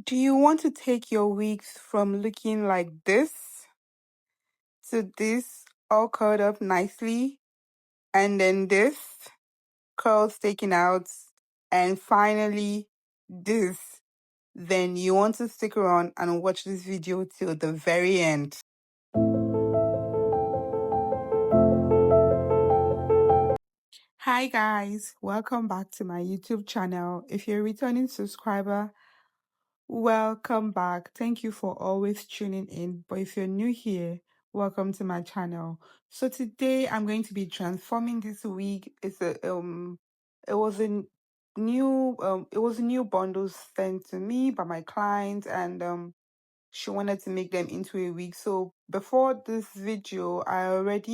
Do you want to take your wigs from looking like this to this all curled up nicely, and then this curls taken out, and finally this? Then you want to stick around and watch this video till the very end. Hi guys, welcome back to my YouTube channel. If you're a returning subscriber, welcome back. Thank you for always tuning in. But if you're new here, welcome to my channel. So today I'm going to be transforming this wig. It was a new bundle sent to me by my client, and she wanted to make them into a wig. So before this video, I always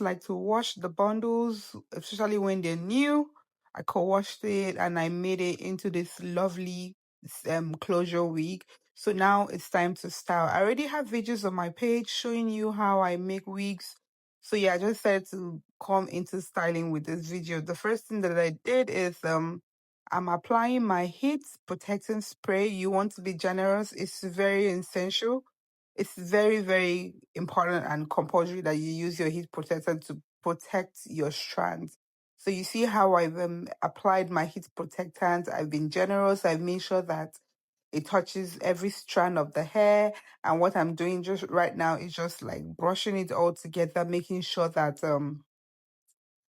like to wash the bundles, especially when they're new. I co-washed it and I made it into this lovely closure wig. So now it's time to style. I already have videos on my page showing you how I make wigs. So yeah, I just decided to come into styling with this video. The first thing that I did is I'm applying my heat protecting spray. You want to be generous. It's very essential. It's very, very important and compulsory that you use your heat protector to protect your strands. So you see how I've applied my heat protectant. I've been generous. I've made sure that it touches every strand of the hair. And what I'm doing just right now is just like brushing it all together, making sure that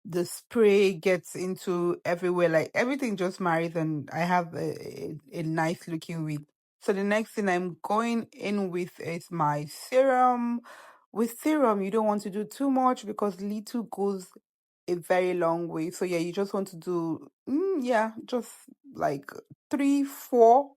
the spray gets into everywhere, like everything just marries, and I have a nice looking wig. So the next thing I'm going in with is my serum. With serum, you don't want to do too much because little goes a very long way. So yeah, you just want to do just like 3, 4,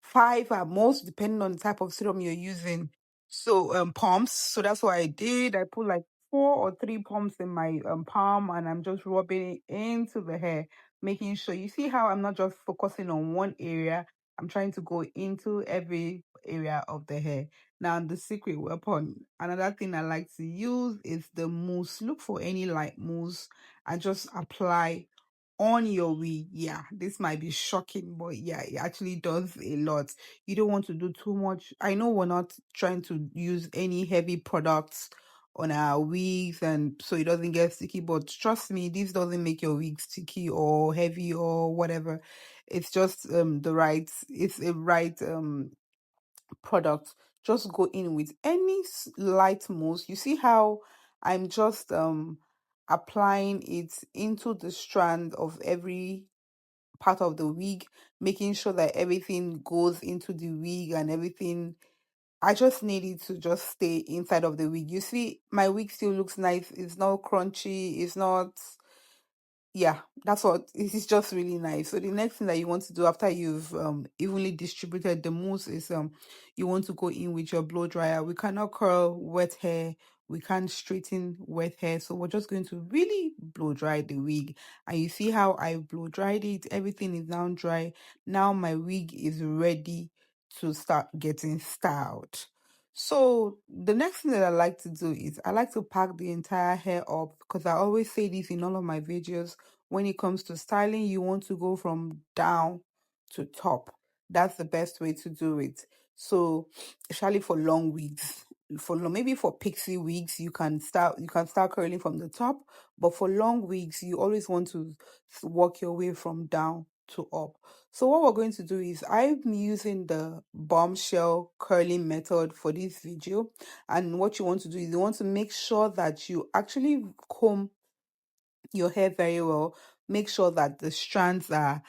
5 at most, depending on the type of serum you're using. So pumps. So that's what I did. I put like 4 or 3 pumps in my palm, and I'm just rubbing it into the hair, making sure you see how I'm not just focusing on one area. I'm trying to go into every area of the hair. Now the secret weapon. Another thing I like to use is the mousse. Look for any light mousse and just apply on your wig. Yeah, this might be shocking, but yeah, it actually does a lot. You don't want to do too much. I know we're not trying to use any heavy products on our wigs, and so it doesn't get sticky, but trust me, this doesn't make your wig sticky or heavy or whatever. It's just it's a right product. Just go in with any light mousse. You see how I'm just applying it into the strand of every part of the wig, making sure that everything goes into the wig and everything. I just need it to just stay inside of the wig. You see, my wig still looks nice. It's not crunchy. It's not, yeah, that's what it is, just really nice. So the next thing that you want to do after you've evenly distributed the mousse is you want to go in with your blow dryer. We cannot curl wet hair, we can't straighten wet hair, so we're just going to really blow dry the wig. And you see how I blow dried it, everything is now dry. Now my wig is ready to start getting styled. So the next thing that I like to do is I like to pack the entire hair up, because I always say this in all of my videos. When it comes to styling, you want to go from down to top. That's the best way to do it. So especially for long wigs, maybe for pixie wigs, you can start curling from the top, but for long wigs, you always want to work your way from down to up. So what we're going to do is I'm using the bombshell curling method for this video. And what you want to do is you want to make sure that you actually comb your hair very well. Make sure that the strands are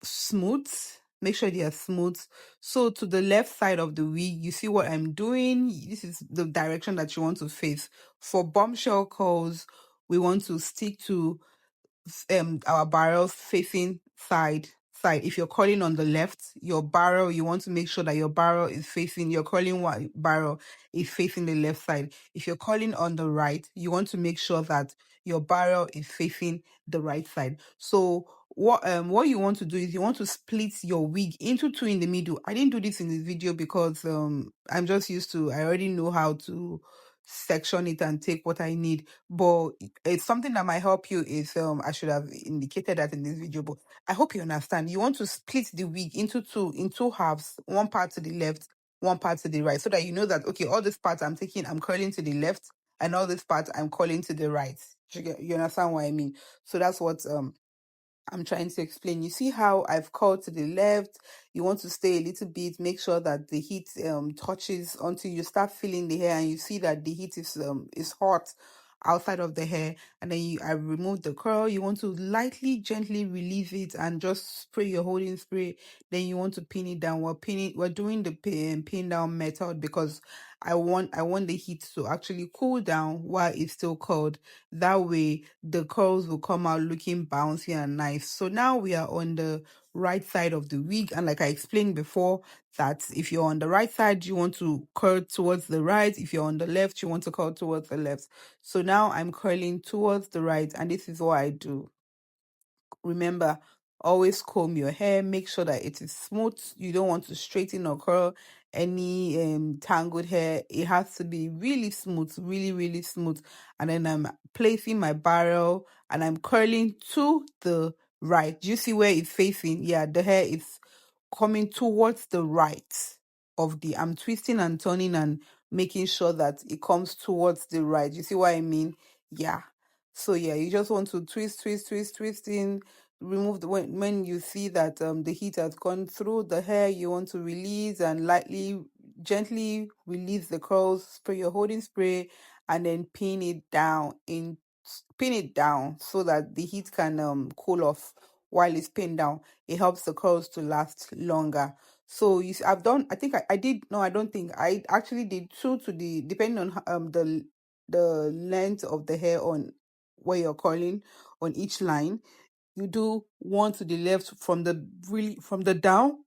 smooth. Make sure they are smooth. So to the left side of the wig, you see what I'm doing. This is the direction that you want to face. For bombshell curls, we want to stick to our barrels facing side. If you're curling on the left, your barrel, you want to make sure that your barrel is facing, your curling one barrel is facing the left side. If you're curling on the right, you want to make sure that your barrel is facing the right side. So what you want to do is you want to split your wig into two in the middle. I didn't do this in this video because I already know how to section it and take what I need. But it's something that might help you is I should have indicated that in this video, but I hope you understand. You want to split the wig into two halves, one part to the left, one part to the right, so that you know that okay, all this part I'm curling to the left, and all this part I'm curling to the right. You understand what I mean? So that's what I'm trying to explain. You see how I've curled to the left. You want to stay a little bit, make sure that the heat touches until you start feeling the hair and you see that the heat is hot outside of the hair, and then I remove the curl. You want to lightly gently release it and just spray your holding spray. Then you want to pin it down. We're doing the pin down method because I want the heat to actually cool down while it's still curled. That way the curls will come out looking bouncy and nice. So now we are on the right side of the wig, and like I explained before, that if you're on the right side, you want to curl towards the right. If you're on the left, you want to curl towards the left. So now I'm curling towards the right, and this is what I do. Remember, always comb your hair, make sure that it is smooth. You don't want to straighten or curl any tangled hair. It has to be really smooth, really smooth. And then I'm placing my barrel and I'm curling to the right. Do you see where it's facing? Yeah, the hair is coming towards the right of the I'm twisting and turning and making sure that it comes towards the right. You see what I mean? Yeah. So yeah, you just want to twist in, remove the when you see that the heat has gone through the hair, you want to release and lightly, gently release the curls, spray your holding spray, and then pin it down so that the heat can cool off while it's pinned down. It helps the curls to last longer. So you see, I think I did, no, I don't think, I actually did two to the, depending on the length of the hair on where you're curling on each line. You do one to the left from the down.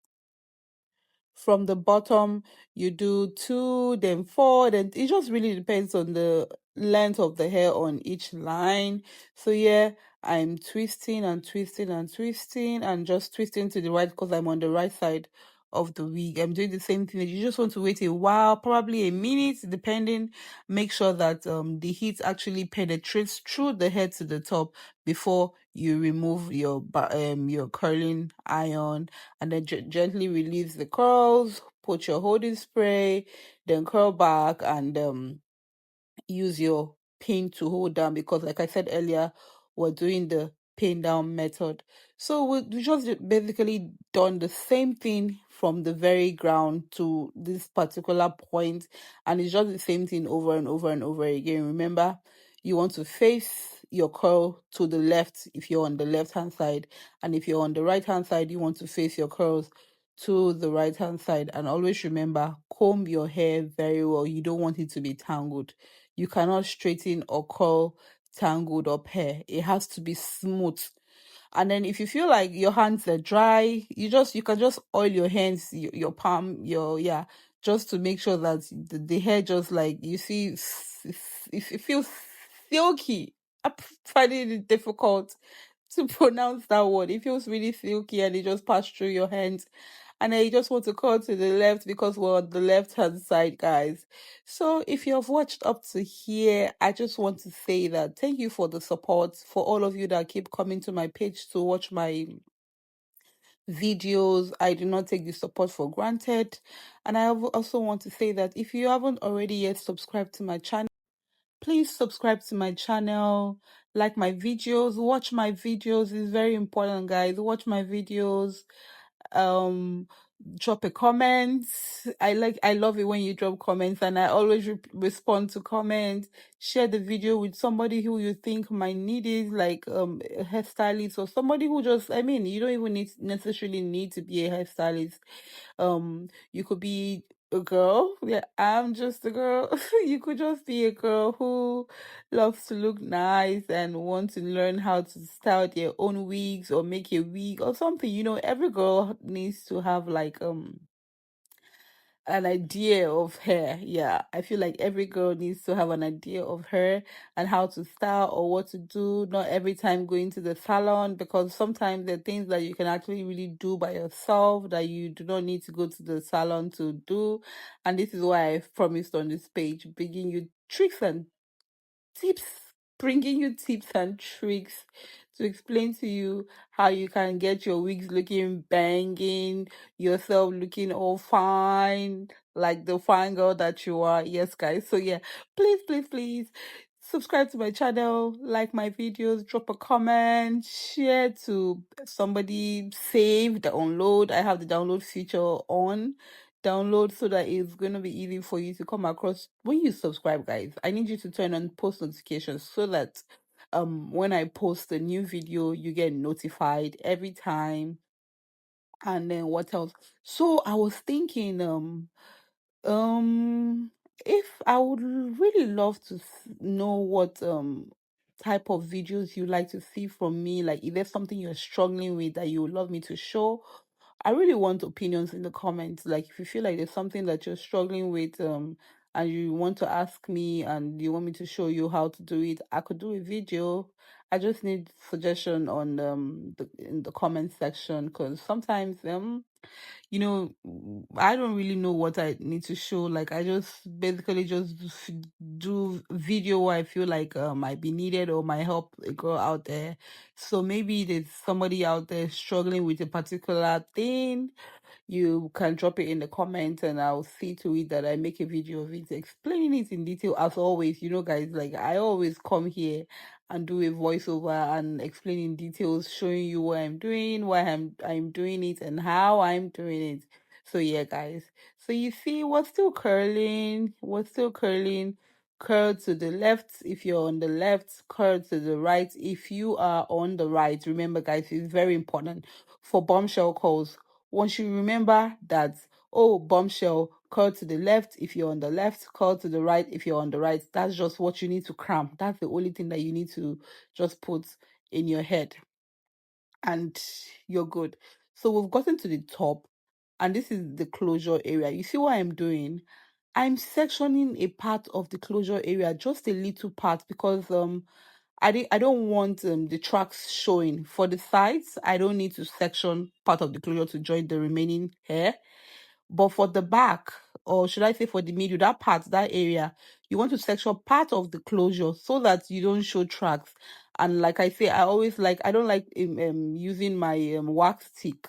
From the bottom, you do two, then four, then it just really depends on the length of the hair on each line. So yeah, I'm twisting and twisting and twisting and just twisting to the right because I'm on the right side of the wig. I'm doing the same thing. You just want to wait a while, probably a minute, depending. Make sure that the heat actually penetrates through the hair to the top before you remove your curling iron, and then gently release the curls. Put your holding spray, then curl back and use your pin to hold down, because like I said earlier, we're doing the pin down method. So we just basically done the same thing from the very ground to this particular point, and it's just the same thing over and over and over again. Remember, you want to face your curl to the left if you're on the left hand side, and if you're on the right hand side, you want to face your curls to the right hand side. And always remember, comb your hair very well. You don't want it to be tangled. You cannot straighten or curl tangled up hair. It has to be smooth. And then if you feel like your hands are dry, you can just oil your hands, your palm, yeah, just to make sure that the hair just like, you see, it feels silky. I'm finding it difficult to pronounce that word. It feels really silky and it just passed through your hands. And then you just want to curl to the left because we're on the left hand side, guys. So if you have watched up to here, I just want to say that thank you for the support, for all of you that keep coming to my page to watch my videos. I do not take the support for granted. And I also want to say that if you haven't already yet subscribed to my channel, please subscribe to my channel, like my videos, watch my videos. It's very important, guys. Watch my videos. Drop a comment. I love it when you drop comments, and I always respond to comments. Share the video with somebody who you think might need it, like a hairstylist or somebody who just, I mean, you don't even necessarily need to be a hairstylist. You could be a girl. Yeah, I'm just a girl. You could just be a girl who loves to look nice and want to learn how to style their own wigs or make a wig or something. Every girl needs to have like an idea of hair. Yeah, I feel like every girl needs to have an idea of hair and how to style or what to do. Not every time going to the salon, because sometimes there are things that you can actually really do by yourself that you do not need to go to the salon to do. And this is why I've promised on this page, bringing you tricks and tips, bringing you tips and tricks to explain to you how you can get your wigs looking banging, yourself looking all fine, like the fine girl that you are. Yes, guys. So yeah, please subscribe to my channel, like my videos, drop a comment, share to somebody, save, download. I have the download feature on. Download so that it's going to be easy for you to come across when you subscribe, guys. I need you to turn on post notifications so that when I post a new video you get notified every time. And then what else? So I was thinking, um, if I would really love to know what type of videos you like to see from me, like if there's something you're struggling with that you would love me to show. I really want opinions in the comments. Like if you feel like there's something that you're struggling with, and you want to ask me and you want me to show you how to do it, I could do a video. I just need suggestion on in the comment section, because sometimes I don't really know what I need to show. Like I just basically just do video where I feel like might be needed or might help a girl out there. So maybe there's somebody out there struggling with a particular thing, you can drop it in the comments and I'll see to it that I make a video of it explaining it in detail. As always, guys, like I always come here and do a voiceover and explain in details, showing you what I'm doing, why I'm doing it, and how I'm doing it. So yeah, guys. So you see, we're still curling. We're still curling. Curl to the left if you're on the left, curl to the right if you are on the right. Remember, guys, it's very important for bombshell calls. Once you remember that, oh, bombshell, curl to the left if you're on the left, curl to the right if you're on the right. That's just what you need to cram. That's the only thing that you need to just put in your head, and you're good. So we've gotten to the top, and this is the closure area. You see what I'm doing? I'm sectioning a part of the closure area, just a little part, because I don't want the tracks showing for the sides. I don't need to section part of the closure to join the remaining hair. But for the back, or should I say for the middle, that part, that area, you want to section part of the closure so that you don't show tracks. And like I say, I don't like using my wax stick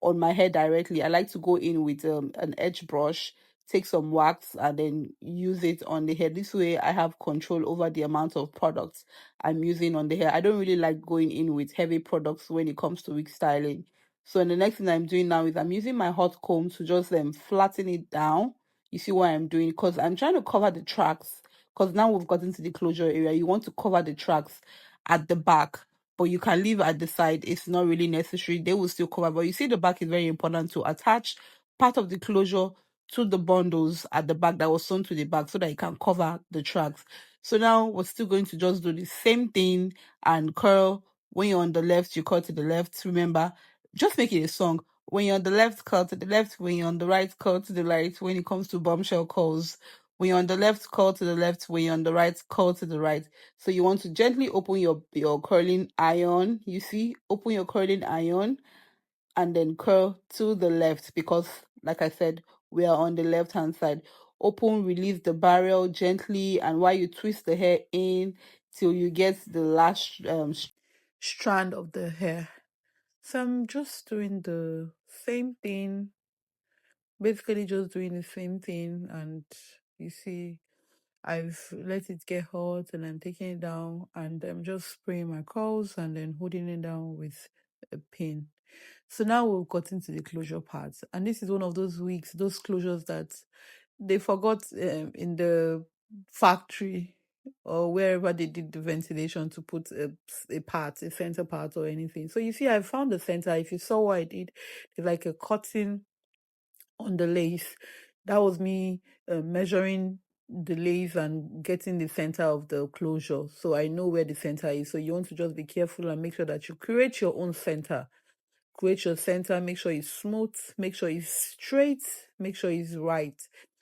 on my hair directly. I like to go in with an edge brush, take some wax, and then use it on the hair. This way, I have control over the amount of products I'm using on the hair. I don't really like going in with heavy products when it comes to wig styling. So the next thing I'm doing now is I'm using my hot comb to just flatten it down. You see what I'm doing? Because I'm trying to cover the tracks. Because now we've gotten to the closure area. You want to cover the tracks at the back, but you can leave at the side. It's not really necessary. They will still cover. But you see, the back is very important to attach part of the closure to the bundles at the back that was sewn to the back so that you can cover the tracks. So now we're still going to just do the same thing and curl. When you're on the left, you curl to the left. Remember, just make it a song. When you're on the left, curl to the left. When you're on the right, curl to the right. When it comes to bombshell calls, when you're on the left, curl to the left. When you're on the right, curl to the right. So you want to gently open your curling iron. You see, open your curling iron and then curl to the left, because, like I said, we are on the left hand side. Open, release the barrel gently, and while you twist the hair in till you get the last strand of the hair. So I'm just doing the same thing, basically just doing the same thing. And you see, I've let it get hot and I'm taking it down and I'm just spraying my curls and then holding it down with a pin. So now we've gotten to the closure part. And this is one of those wigs, those closures that they forgot in the factory or wherever they did the ventilation to put a center part or anything. So you see, I found the center. If you saw what I did, it's like a cutting on the lace. That was me measuring the lace and getting the center of the closure. So I know where the center is. So you want to just be careful and make sure that you create your own center. Create your center, make sure it's smooth, make sure it's straight, make sure it's right.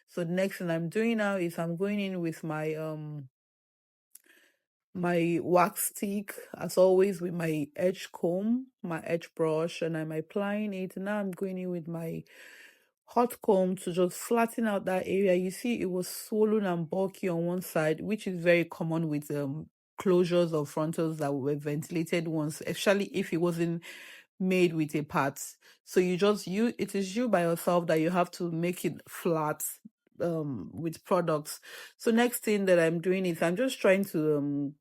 So the next thing I'm doing now is I'm going in with my wax stick, as always, with my edge comb, my edge brush, and I'm applying it. Now I'm going in with my hot comb to just flatten out that area. You see, it was swollen and bulky on one side, which is very common with closures or frontals that were ventilated ones, especially if it wasn't made with a part. So it is you by yourself that you have to make it flat with products. So next thing that I'm doing is I'm just trying to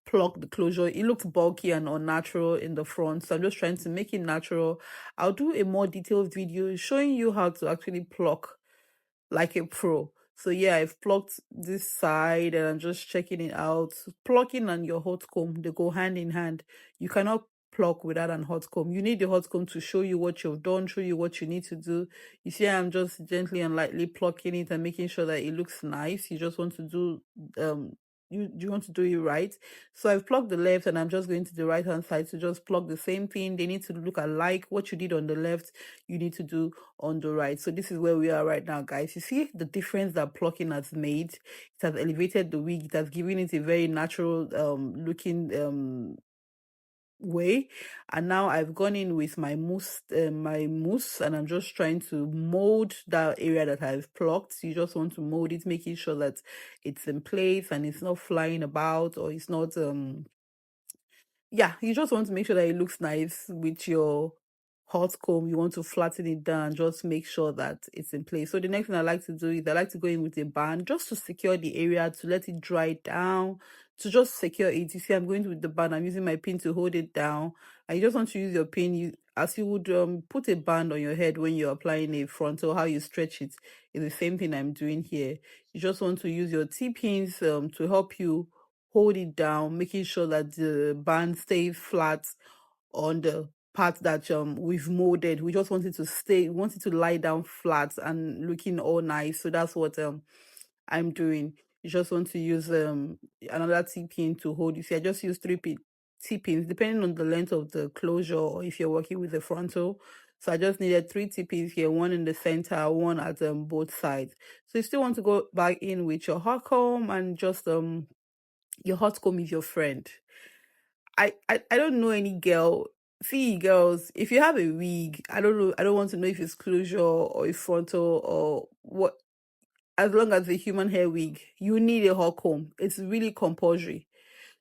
pluck the closure. It looks bulky and unnatural in the front, so I'm just trying to make it natural. I'll do a more detailed video showing you how to actually pluck like a pro. So yeah, I've plucked this side and I'm just checking it out. Plucking and your hot comb, they go hand in hand. You cannot pluck without an hot comb. You need the hot comb to show you what you've done, show you what you need to do. You see, I'm just gently and lightly plucking it and making sure that it looks nice. You just want to do you want to do it right. So I've plucked the left and I'm just going to the right hand side to just pluck the same thing. They need to look alike. What you did on the left, you need to do on the right. So this is where we are right now, guys. You see the difference that plucking has made. It has elevated the wig. It has given it a very natural looking way. And now I've gone in with my mousse and I'm just trying to mold that area that I've plucked. You just want to mold it, making sure that it's in place and it's not flying about, or it's not yeah, you just want to make sure that it looks nice with your hot comb. You want to flatten it down, just make sure that it's in place. So the next thing I like to do is I like to go in with a band just to secure the area, to let it dry down, to just secure it. You see, I'm going with the band. I'm using my pin to hold it down. And you just want to use your pin as you would put a band on your head when you're applying a frontal. How you stretch it is the same thing I'm doing here. You just want to use your T-pins to help you hold it down, making sure that the band stays flat on the part that we've molded. We just want it to stay, we want it to lie down flat and looking all nice. So that's what I'm doing. You just want to use another T-pin to hold. You see, I just use T-pins depending on the length of the closure, or if you're working with the frontal. So I just needed 3 T-pins here, one in the center, one at both sides. So you still want to go back in with your hot comb and just your hot comb is your friend. I don't know any girl. See, girls, if you have a wig, I don't know, I don't want to know if it's closure or a frontal or what. As long as a human hair wig, you need a hot comb. It's really compulsory.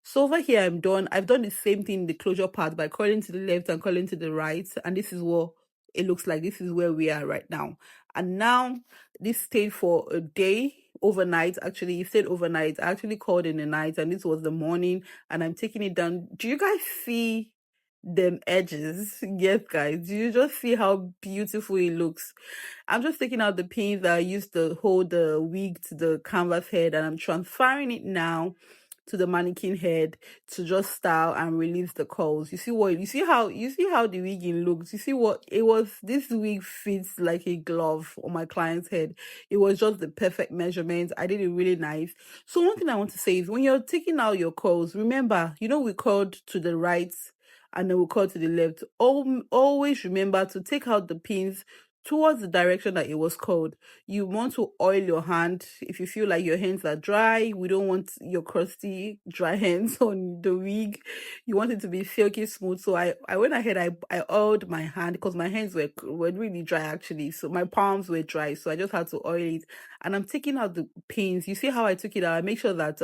So over here, I've done the same thing in the closure part by curling to the left and curling to the right. And this is what it looks like. This is where we are right now. And now this stayed for a day, overnight. Actually, it stayed overnight. I actually called in the night and this was the morning and I'm taking it down. Do you guys see them edges? Yes, guys. Do you just see how beautiful it looks? I'm just taking out the pins that I used to hold the wig to the canvas head and I'm transferring it now to the mannequin head to just style and release the curls. You see how the wigging looks. You see what it was. This wig fits like a glove on my client's head. It was just the perfect measurement. I did it really nice. So one thing I want to say is when you're taking out your curls, remember, we curled to the right and then we curl to the left. Always remember to take out the pins towards the direction that it was curled. You want to oil your hand if you feel like your hands are dry. We don't want your crusty, dry hands on the wig. You want it to be silky smooth. So I went ahead, I oiled my hand because my hands were really dry actually. So my palms were dry. So I just had to oil it. And I'm taking out the pins. You see how I took it out? I make sure that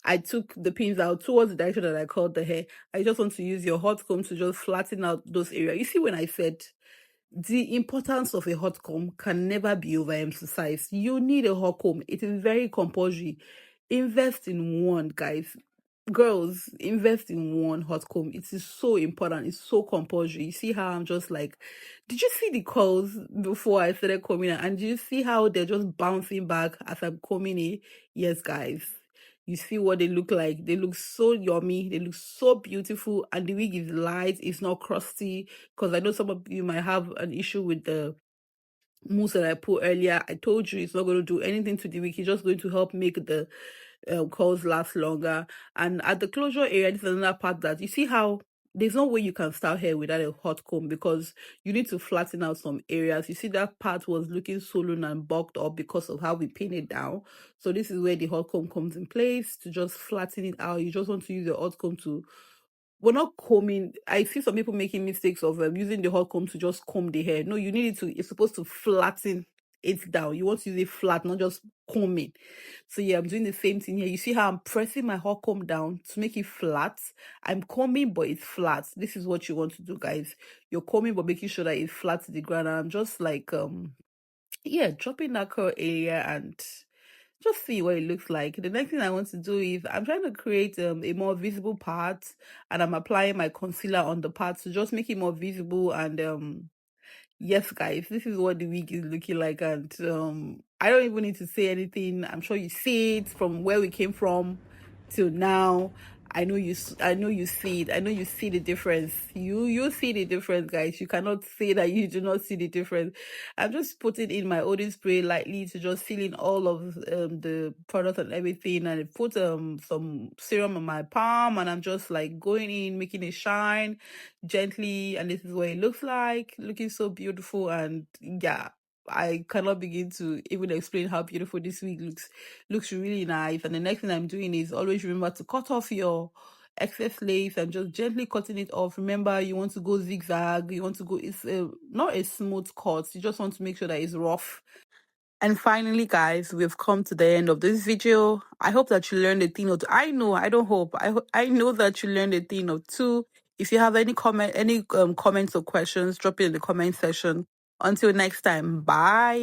I took the pins out towards the direction that I curled the hair. I just want to use your hot comb to just flatten out those areas. You see when I said the importance of a hot comb can never be overemphasized. You need a hot comb. It is very compulsory. Invest in one, guys. Girls, invest in one hot comb. It is so important. It's so compulsory. You see how I'm just like, did you see the curls before I started combing it? And do you see how they're just bouncing back as I'm combing it? Yes, guys. You see what they look like. They look so yummy. They look so beautiful. And the wig is light. It's not crusty. Because I know some of you might have an issue with the mousse that I put earlier. I told you it's not going to do anything to the wig. It's just going to help make the curls last longer. And at the closure area, this is another part that you see how there's no way you can style hair without a hot comb because you need to flatten out some areas. You see that part was looking swollen and bulked up because of how we pin it down. So this is where the hot comb comes in place to just flatten it out. You just want to use your hot comb to we're not combing. I see some people making mistakes of using the hot comb to just comb the hair. No, you need it to, it's supposed to flatten it down. You want to use it flat, not just combing. So yeah, I'm doing the same thing here. You see how I'm pressing my hot comb down to make it flat. I'm combing, but it's flat. This is what you want to do, guys. You're combing, but making sure that it's flat to the ground. And I'm just like, yeah, dropping that curl area and just see what it looks like. The next thing I want to do is I'm trying to create a more visible part, and I'm applying my concealer on the part to just make it more visible. And yes, guys, this is what the wig is looking like, and I don't even need to say anything. I'm sure you see it from where we came from till now. I know you see it. I know you see the difference. You see the difference, guys. You cannot say that you do not see the difference. I'm just putting in my Odin spray lightly to just fill in all of the product and everything, and I put some serum on my palm, and I'm just like going in, making it shine gently, and this is what it looks like, looking so beautiful. And yeah, I cannot begin to even explain how beautiful this wig looks really nice. And the next thing I'm doing is always remember to cut off your excess lace and just gently cutting it off. Remember, you want to go zigzag, you want to go, it's not a smooth cut, you just want to make sure that it's rough. And finally, guys, we've come to the end of this video. I hope that you learned a thing or two. I know, I don't hope. I know that you learned a thing or two. If you have any comments or questions, drop it in the comment section. Until next time, bye.